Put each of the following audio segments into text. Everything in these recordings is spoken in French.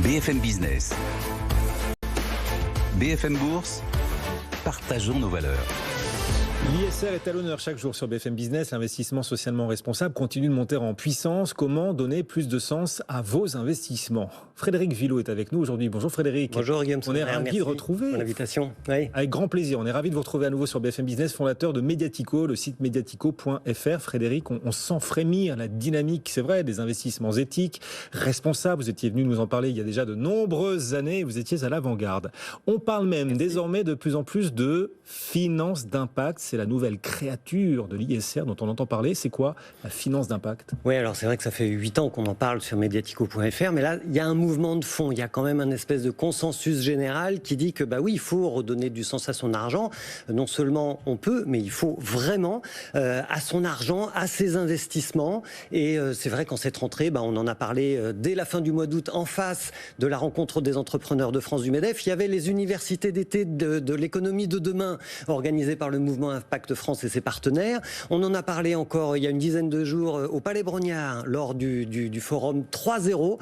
BFM Business. BFM Bourse, partageons nos valeurs. L'ISR est à l'honneur chaque jour sur BFM Business. L'investissement socialement responsable continue de monter en puissance. Comment donner plus de sens à vos investissements? Frédéric Villot est avec nous aujourd'hui. Bonjour Frédéric. Bonjour Guillaume. On est ravis de retrouver. Pour l'invitation. Oui. Avec grand plaisir. On est ravis de vous retrouver à nouveau sur BFM Business, fondateur de Mediatico, le site mediatico.fr. Frédéric, on sent frémir la dynamique, c'est vrai, des investissements éthiques, responsables. Vous étiez venu nous en parler il y a déjà de nombreuses années. Vous étiez à l'avant-garde. On parle même désormais de plus en plus de finance d'impact. C'est la nouvelle créature de l'ISR dont on entend parler. C'est quoi la finance d'impact? Oui, alors c'est vrai que ça fait 8 ans qu'on en parle sur mediatico.fr, mais là, il y a un mouvement de fond. Il y a quand même un espèce de consensus général qui dit que, bah oui, il faut redonner du sens à son argent. Non seulement on peut, mais il faut vraiment à son argent, à ses investissements. Et c'est vrai qu'en cette rentrée, on en a parlé dès la fin du mois d'août, en face de la rencontre des entrepreneurs de France du MEDEF. Il y avait les universités d'été de l'économie de demain, organisées par le mouvement Impact France et ses partenaires. On en a parlé encore il y a une dizaine de jours au Palais Brognard lors du forum 3-0,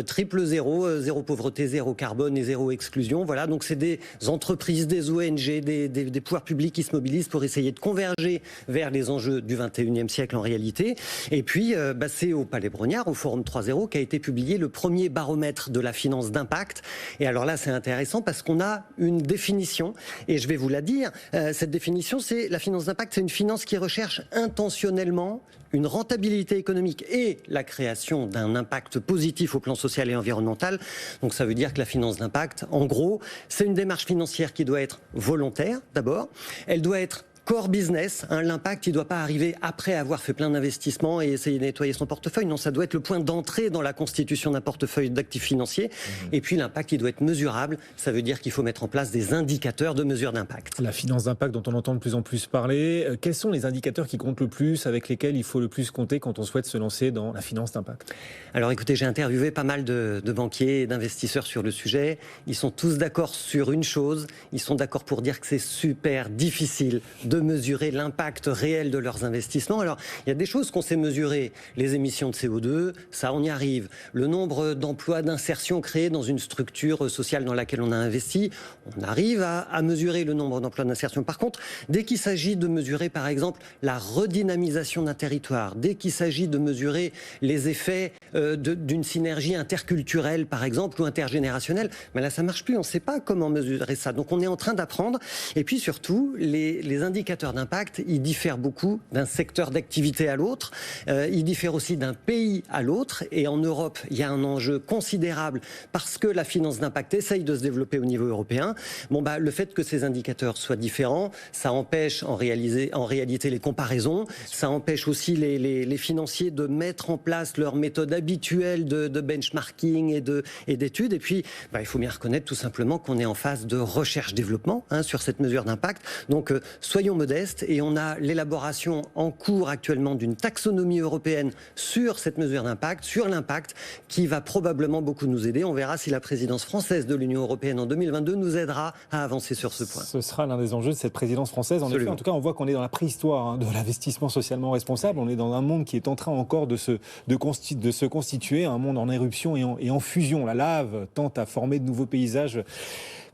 triple zéro, zéro pauvreté, zéro carbone et zéro exclusion. Voilà, donc c'est des entreprises, des ONG, des pouvoirs publics qui se mobilisent pour essayer de converger vers les enjeux du 21e siècle en réalité. Et puis, c'est au Palais Brognard, au forum 3.0, qu'a été publié le premier baromètre de la finance d'impact. Et alors là, c'est intéressant parce qu'on a une définition, et je vais vous la dire. Cette définition, c'est la finance d'impact, c'est une finance qui recherche intentionnellement une rentabilité économique et la création d'un impact positif au plan social et environnemental. Donc ça veut dire que la finance d'impact, en gros, c'est une démarche financière qui doit être volontaire d'abord. Elle doit être core business, l'impact, il ne doit pas arriver après avoir fait plein d'investissements et essayer de nettoyer son portefeuille. Non, ça doit être le point d'entrée dans la constitution d'un portefeuille d'actifs financiers. Et puis l'impact, il doit être mesurable. Ça veut dire qu'il faut mettre en place des indicateurs de mesure d'impact. La finance d'impact dont on entend de plus en plus parler, quels sont les indicateurs qui comptent le plus, avec lesquels il faut le plus compter quand on souhaite se lancer dans la finance d'impact? Alors écoutez, j'ai interviewé pas mal de banquiers et d'investisseurs sur le sujet. Ils sont tous d'accord sur une chose. Ils sont d'accord pour dire que c'est super difficile de mesurer l'impact réel de leurs investissements. Alors, il y a des choses qu'on sait mesurer. Les émissions de CO2, ça, on y arrive. Le nombre d'emplois d'insertion créés dans une structure sociale dans laquelle on a investi, on arrive à mesurer le nombre d'emplois d'insertion. Par contre, dès qu'il s'agit de mesurer, par exemple, la redynamisation d'un territoire, dès qu'il s'agit de mesurer les effets d'une synergie interculturelle, par exemple, ou intergénérationnelle, mais là, ça marche plus. On ne sait pas comment mesurer ça. Donc, on est en train d'apprendre. Et puis, surtout, les indicateurs d'impact, ils diffèrent beaucoup d'un secteur d'activité à l'autre. Ils diffèrent aussi d'un pays à l'autre. Et en Europe, il y a un enjeu considérable parce que la finance d'impact essaye de se développer au niveau européen. Le fait que ces indicateurs soient différents, ça empêche en réalité les comparaisons. Ça empêche aussi les financiers de mettre en place leur méthode habituelle de benchmarking et d'études. Et puis, il faut bien reconnaître tout simplement qu'on est en phase de recherche-développement sur cette mesure d'impact. Donc, soyons modestes, et on a l'élaboration en cours actuellement d'une taxonomie européenne sur cette mesure d'impact, sur l'impact, qui va probablement beaucoup nous aider. On verra si la présidence française de l'Union européenne en 2022 nous aidera à avancer sur ce point. Ce sera l'un des enjeux de cette présidence française. En effet, en tout cas, on voit qu'on est dans la préhistoire de l'investissement socialement responsable. On est dans un monde qui est en train encore de se constituer, un monde en éruption et en fusion. La lave tente à former de nouveaux paysages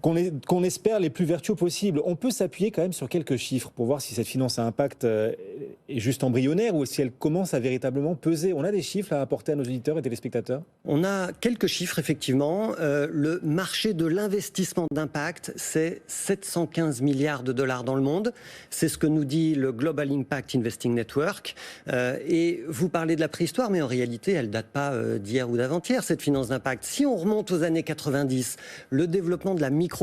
qu'on espère les plus vertueux possibles. On peut s'appuyer quand même sur quelques chiffres pour voir si cette finance à impact est juste embryonnaire ou si elle commence à véritablement peser. On a des chiffres à apporter à nos auditeurs et téléspectateurs? On a quelques chiffres, effectivement. Le marché de l'investissement d'impact, c'est 715 milliards de dollars dans le monde. C'est ce que nous dit le Global Impact Investing Network. Et vous parlez de la préhistoire, mais en réalité, elle ne date pas d'hier ou d'avant-hier, cette finance d'impact. Si on remonte aux années 90, le développement de la microfinance.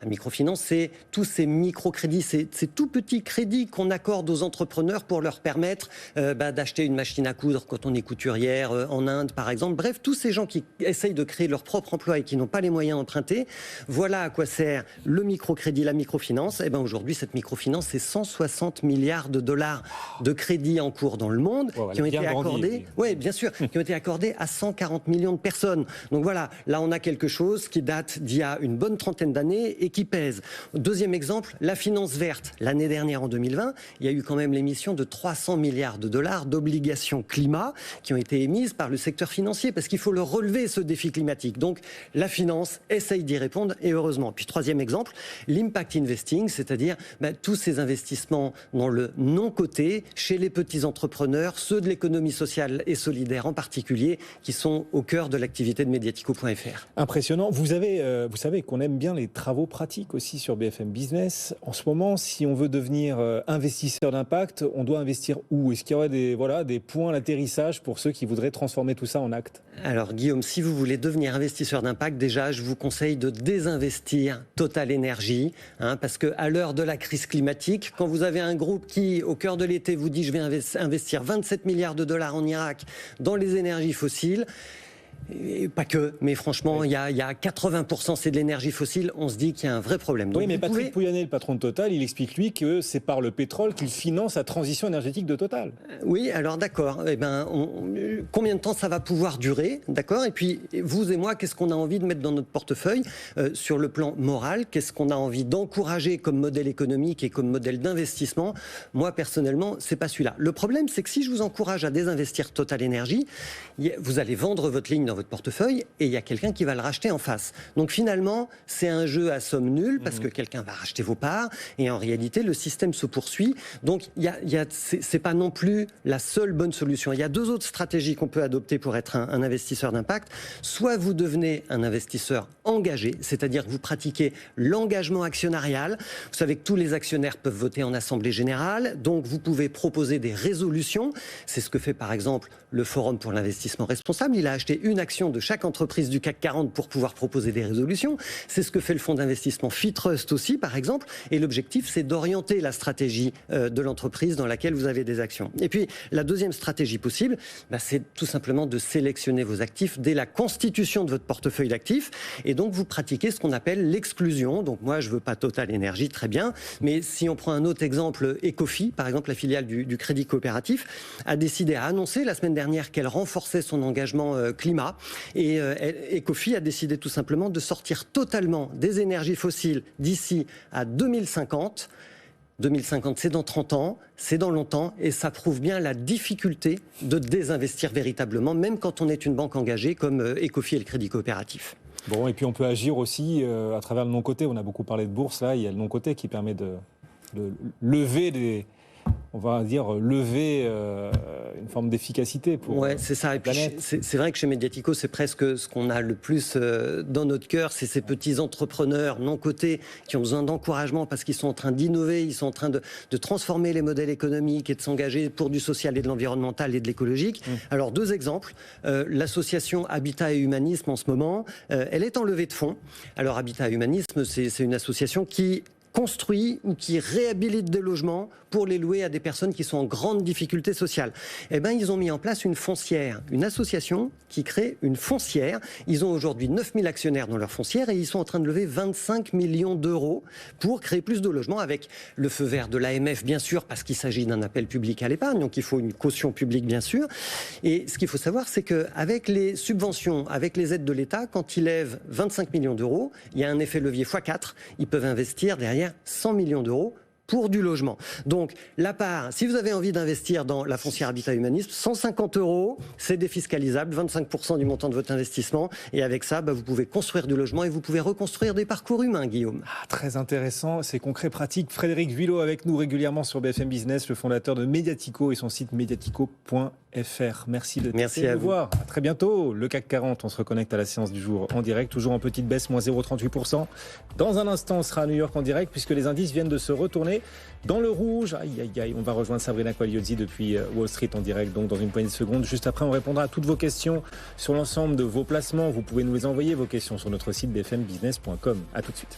La microfinance, c'est tous ces microcrédits, ces tout petits crédits qu'on accorde aux entrepreneurs pour leur permettre d'acheter une machine à coudre quand on est couturière en Inde, par exemple. Bref, tous ces gens qui essayent de créer leur propre emploi et qui n'ont pas les moyens d'emprunter, voilà à quoi sert le microcrédit, la microfinance. Aujourd'hui, cette microfinance, c'est 160 milliards de dollars de crédits en cours dans le monde qui ont été accordés. Oui, bien sûr, qui ont été accordés à 140 millions de personnes. Donc voilà, là on a quelque chose qui date d'il y a une bonne bonne trentaine d'années et qui pèse. Deuxième exemple, la finance verte. L'année dernière, en 2020, il y a eu quand même l'émission de 300 milliards de dollars d'obligations climat qui ont été émises par le secteur financier parce qu'il faut le relever, ce défi climatique. Donc, la finance essaye d'y répondre et heureusement. Puis, troisième exemple, l'impact investing, c'est-à-dire tous ces investissements dans le non-coté chez les petits entrepreneurs, ceux de l'économie sociale et solidaire en particulier, qui sont au cœur de l'activité de Mediatico.fr. Impressionnant. Vous savez qu'on aime bien les travaux pratiques aussi sur BFM Business. En ce moment, si on veut devenir investisseur d'impact, on doit investir où? Est-ce qu'il y aurait des points d'atterrissage pour ceux qui voudraient transformer tout ça en actes? Alors Guillaume, si vous voulez devenir investisseur d'impact, déjà, je vous conseille de désinvestir Total Energy, parce qu'à l'heure de la crise climatique, quand vous avez un groupe qui, au cœur de l'été, vous dit « je vais investir 27 milliards de dollars en Irak dans les énergies fossiles », et pas que, mais franchement, il y a 80% c'est de l'énergie fossile, on se dit qu'il y a un vrai problème. Donc oui, mais Patrick Pouyanné, le patron de Total, il explique lui que c'est par le pétrole qu'il finance la transition énergétique de Total. Oui, alors d'accord. Combien de temps ça va pouvoir durer, d'accord? Et puis, vous et moi, qu'est-ce qu'on a envie de mettre dans notre portefeuille sur le plan moral? Qu'est-ce qu'on a envie d'encourager comme modèle économique et comme modèle d'investissement? Moi, personnellement, c'est pas celui-là. Le problème, c'est que si je vous encourage à désinvestir Total Energy, vous allez vendre votre ligne dans votre portefeuille et il y a quelqu'un qui va le racheter en face. Donc finalement, c'est un jeu à somme nulle parce que quelqu'un va racheter vos parts et en réalité, le système se poursuit. Donc c'est pas non plus la seule bonne solution. Il y a deux autres stratégies qu'on peut adopter pour être un investisseur d'impact. Soit vous devenez un investisseur engagé, c'est-à-dire que vous pratiquez l'engagement actionnarial. Vous savez que tous les actionnaires peuvent voter en assemblée générale, donc vous pouvez proposer des résolutions. C'est ce que fait par exemple le Forum pour l'investissement responsable. Il a acheté une action de chaque entreprise du CAC 40 pour pouvoir proposer des résolutions. C'est ce que fait le fonds d'investissement Fitrust aussi, par exemple. Et l'objectif, c'est d'orienter la stratégie de l'entreprise dans laquelle vous avez des actions. Et puis, la deuxième stratégie possible, c'est tout simplement de sélectionner vos actifs dès la constitution de votre portefeuille d'actifs. Et donc, vous pratiquez ce qu'on appelle l'exclusion. Donc, moi, je ne veux pas Total Energy, très bien. Mais si on prend un autre exemple, Ecofi, par exemple, la filiale du Crédit Coopératif, a décidé à annoncer la semaine dernière qu'elle renforçait son engagement climat. Et Ecofi a décidé tout simplement de sortir totalement des énergies fossiles d'ici à 2050. 2050, c'est dans 30 ans, c'est dans longtemps, et ça prouve bien la difficulté de désinvestir véritablement, même quand on est une banque engagée comme Ecofi et le Crédit Coopératif. Bon, et puis on peut agir aussi à travers le non-coté. On a beaucoup parlé de bourse, là, il y a le non-coté qui permet de lever une forme d'efficacité pour c'est ça. Et puis c'est vrai que chez Mediatico, c'est presque ce qu'on a le plus dans notre cœur, c'est ces petits entrepreneurs non cotés qui ont besoin d'encouragement parce qu'ils sont en train d'innover, ils sont en train de transformer les modèles économiques et de s'engager pour du social et de l'environnemental et de l'écologique. Alors deux exemples, l'association Habitat et Humanisme en ce moment, elle est en levée de fonds. Alors Habitat et Humanisme, c'est une association qui construit ou qui réhabilite des logements pour les louer à des personnes qui sont en grande difficulté sociale. Ils ont mis en place une foncière, une association qui crée une foncière. Ils ont aujourd'hui 9000 actionnaires dans leur foncière et ils sont en train de lever 25 millions d'euros pour créer plus de logements avec le feu vert de l'AMF, bien sûr, parce qu'il s'agit d'un appel public à l'épargne, donc il faut une caution publique, bien sûr. Et ce qu'il faut savoir, c'est qu'avec les subventions, avec les aides de l'État, quand ils lèvent 25 millions d'euros, il y a un effet levier x4. Ils peuvent investir derrière 100 millions d'euros pour du logement. Donc, la part, si vous avez envie d'investir dans la foncière Habitat Humanisme, 150 €, c'est défiscalisable, 25% du montant de votre investissement. Et avec ça, vous pouvez construire du logement et vous pouvez reconstruire des parcours humains, Guillaume. Très intéressant, c'est concret, pratique. Frédéric Vuillot avec nous régulièrement sur BFM Business, le fondateur de Mediatico et son site mediatico.fr. Merci de nous voir. À très bientôt. Le CAC 40, on se reconnecte à la séance du jour en direct, toujours en petite baisse, moins 0,38%. Dans un instant, on sera à New York en direct puisque les indices viennent de se retourner dans le rouge. On va rejoindre Sabrina Quagliozzi depuis Wall Street en direct, donc dans une poignée de secondes. Juste après, on répondra à toutes vos questions sur l'ensemble de vos placements. Vous pouvez nous les envoyer, vos questions, sur notre site bfmbusiness.com. À tout de suite.